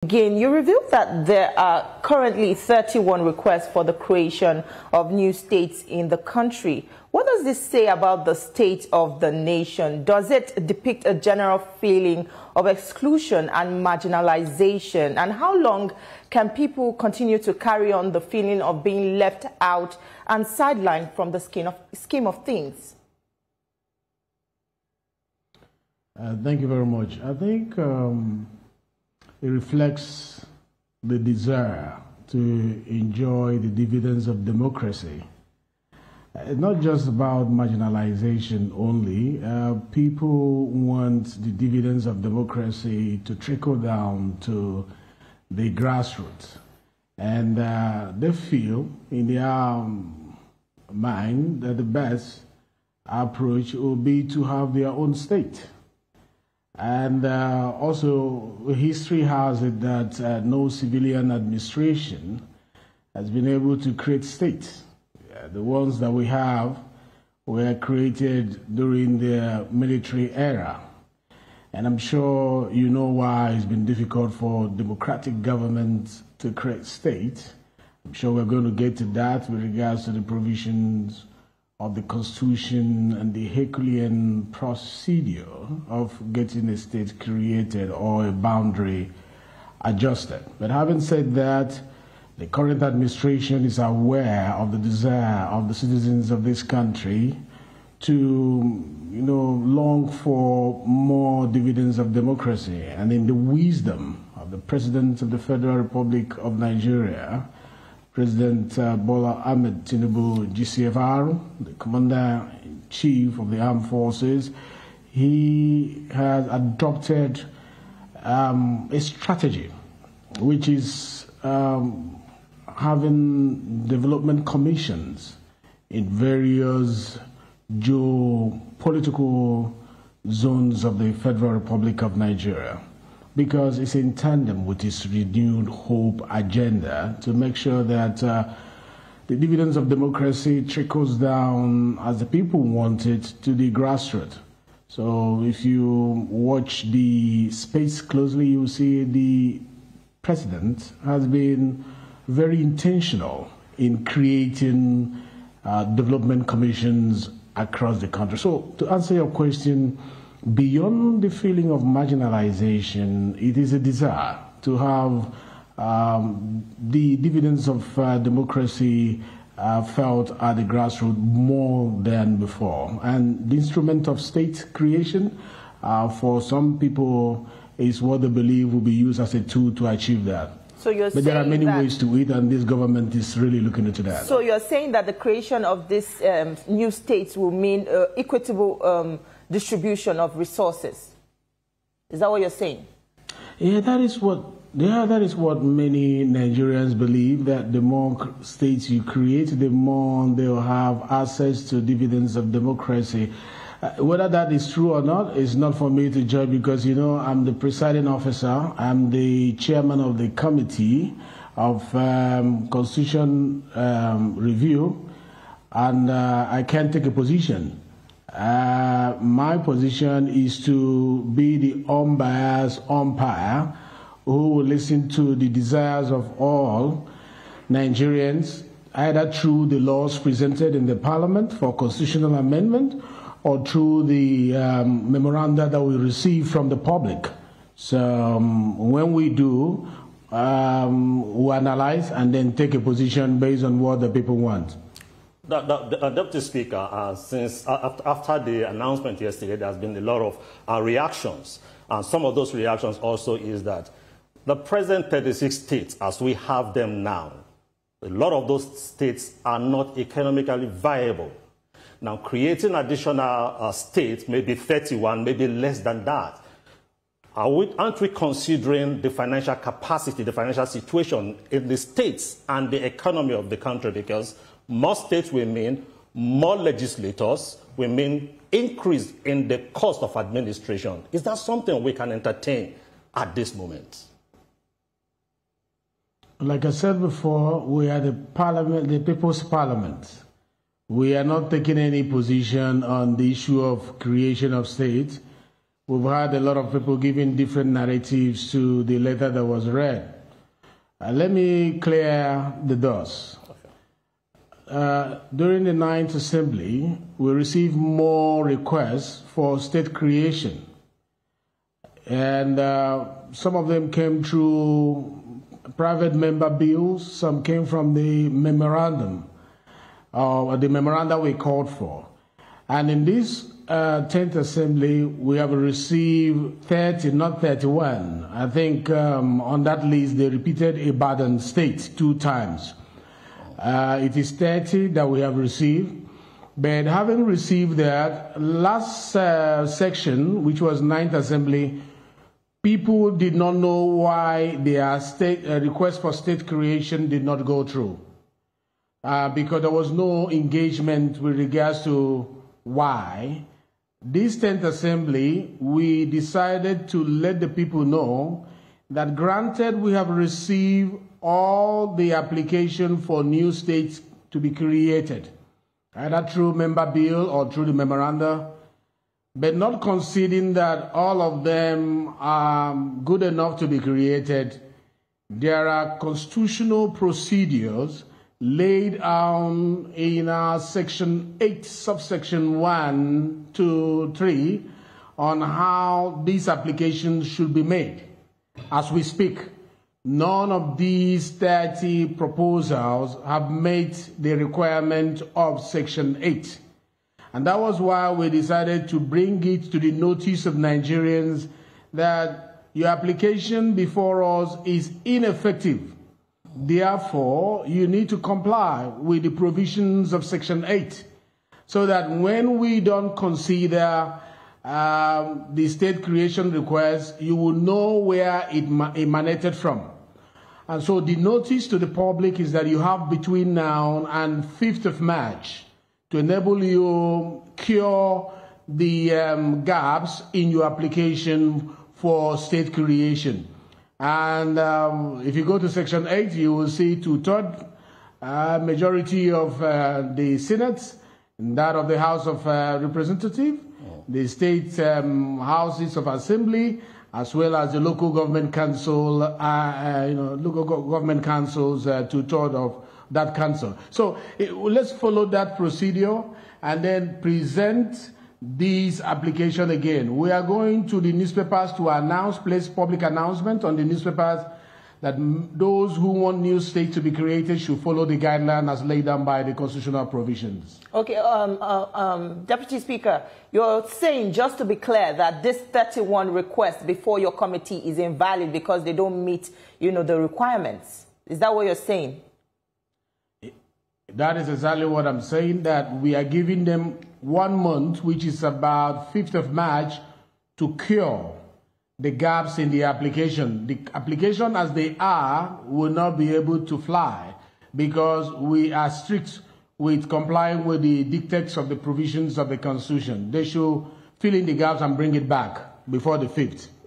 Again, you revealed that there are currently 31 requests for the creation of new states in the country. What does this say about the state of the nation? Does it depict a general feeling of exclusion and marginalization? And how long can people continue to carry on the feeling of being left out and sidelined from the scheme of things? Thank you very much. I think it reflects the desire to enjoy the dividends of democracy. It's not just about marginalization only. People want the dividends of democracy to trickle down to the grassroots. And they feel in their mind that the best approach will be to have their own state. And also, history has it that no civilian administration has been able to create states. The ones that we have were created during the military era. And I'm sure you know why it's been difficult for democratic governments to create states. I'm sure we're going to get to that with regards to the provisions of the Constitution and the Herculean procedure of getting a state created or a boundary adjusted. But having said that, the current administration is aware of the desire of the citizens of this country to, long for more dividends of democracy. And in the wisdom of the President of the Federal Republic of Nigeria, President Bola Ahmed Tinubu, GCFR, the Commander-in-Chief of the Armed Forces, he has adopted a strategy which is having development commissions in various geopolitical zones of the Federal Republic of Nigeria, because it's in tandem with its renewed hope agenda to make sure that the dividends of democracy trickles down as the people want it to the grassroots. So if you watch the space closely, you will see the president has been very intentional in creating development commissions across the country. So to answer your question, beyond the feeling of marginalization, it is a desire to have the dividends of democracy felt at the grassroots more than before. And the instrument of state creation, for some people, is what they believe will be used as a tool to achieve that. So but there are many ways to it, and this government is really looking into that. So you're saying that the creation of these new states will mean equitable distribution of resources. Is that what you're saying? Yeah, that is what many Nigerians believe, that the more states you create, the more they'll have access to dividends of democracy. Whether that is true or not is not for me to judge, because, I'm the presiding officer, I'm the chairman of the committee of Constitution Review, and I can't take a position. My position is to be the unbiased umpire who will listen to the desires of all Nigerians, either through the laws presented in the parliament for constitutional amendment or through the memoranda that we receive from the public. So when we do, we analyze and then take a position based on what the people want. Deputy Speaker, since after the announcement yesterday, there has been a lot of reactions. And some of those reactions also is that the present 36 states, as we have them now, a lot of those states are not economically viable. Now, creating additional states, maybe 31, maybe less than that, aren't we considering the financial capacity, the financial situation in the states and the economy of the country? Because more states will mean more legislators, will mean increase in the cost of administration. Is that something we can entertain at this moment? Like I said before, we are the parliament, the people's parliament. We are not taking any position on the issue of creation of states. we've had a lot of people giving different narratives to the letter that was read. Let me clear the dust. During the 9th Assembly, we received more requests for state creation. And some of them came through private member bills, some came from the memorandum, the memoranda we called for. And in this 10th Assembly, we have received 30, not 31. I think on that list, they repeated Ibadan State 2 times. It is 30 that we have received. But having received that, last section, which was 9th Assembly, people did not know why their state request for state creation did not go through. Because there was no engagement with regards to why. This 10th Assembly, we decided to let the people know that granted we have received all the application for new states to be created, either through member bill or through the memoranda, but not conceding that all of them are good enough to be created. There are constitutional procedures laid down in Section 8, subsection 1 to 3, on how these applications should be made. As we speak, none of these 30 proposals have met the requirement of Section 8. And that was why we decided to bring it to the notice of Nigerians that your application before us is ineffective. Therefore, you need to comply with the provisions of Section 8 so that when we don't consider the state creation request, you will know where it emanated from. And so the notice to the public is that you have between now and 5th of March to enable you cure the gaps in your application for state creation. And if you go to Section 8, you will see 2/3 majority of the Senate, and that of the House of Representatives, the state houses of assembly, as well as the local government council, local government councils, 2/3 of that council. So let's follow that procedure and then present this application again. We are going to the newspapers to announce, place public announcement on the newspapers that those who want new states to be created should follow the guideline as laid down by the constitutional provisions. Okay, Deputy Speaker, you're saying, just to be clear, that this 31 request before your committee is invalid because they don't meet, the requirements. Is that what you're saying? That is exactly what I'm saying, that we are giving them 1 month, which is about 5th of March, to cure the gaps in the application. The application as they are will not be able to fly because we are strict with complying with the dictates of the provisions of the Constitution. They should fill in the gaps and bring it back before the 5th.